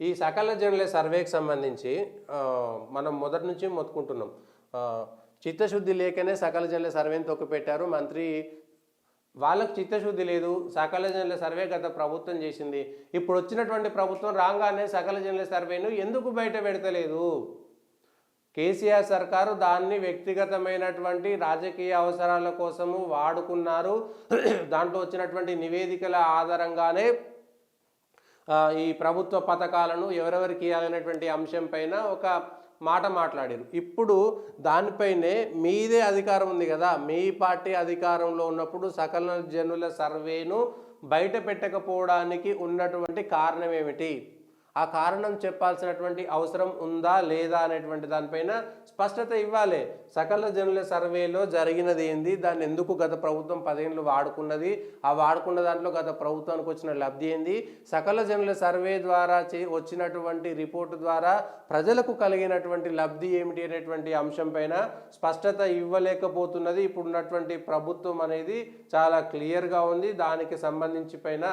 ఈ సకల జనుల సర్వేకి సంబంధించి మనం మొదటి నుంచి మొత్తుకుంటున్నాం. చిత్తశుద్ధి లేకనే సకల జనుల సర్వేని తొక్కిపెట్టారు మంత్రి. వాళ్ళకు చిత్తశుద్ధి లేదు. సకల జనుల సర్వే గత ప్రభుత్వం చేసింది. ఇప్పుడు వచ్చినటువంటి ప్రభుత్వం రాగానే సకల జనుల సర్వేను ఎందుకు బయట పెడతలేదు? కేసీఆర్ సర్కారు దాన్ని వ్యక్తిగతమైనటువంటి రాజకీయ అవసరాల కోసము వాడుకున్నారు. దాంట్లో వచ్చినటువంటి నివేదికల ఆధారంగానే ఈ ప్రభుత్వ పథకాలను ఎవరెవరికి ఇవ్వాలనేటువంటి అంశం పైన ఒక మాట మాట్లాడారు. ఇప్పుడు దానిపైనే మీదే అధికారం ఉంది కదా, మీ పార్టీ అధికారంలో ఉన్నప్పుడు సకల జనుల సర్వేను బయట పెట్టకపోవడానికి ఉన్నటువంటి కారణం ఏమిటి? ఆ కారణం చెప్పాల్సినటువంటి అవసరం ఉందా లేదా అనేటువంటి దానిపైన స్పష్టత ఇవ్వాలి. సకల జనుల సర్వేలో జరిగినది ఏంది, దాన్ని ఎందుకు గత ప్రభుత్వం 10 ఏళ్ళు వాడుకున్నది, ఆ వాడుకున్న దాంట్లో గత ప్రభుత్వానికి వచ్చిన లబ్ధి ఏంది, సకల జనుల సర్వే ద్వారా వచ్చినటువంటి రిపోర్టు ద్వారా ప్రజలకు కలిగినటువంటి లబ్ధి ఏమిటి అనేటువంటి అంశం పైన స్పష్టత ఇవ్వలేకపోతున్నది ఇప్పుడున్నటువంటి ప్రభుత్వం అనేది. చాలా క్లియర్గా ఉంది. దానికి సంబంధించి పైన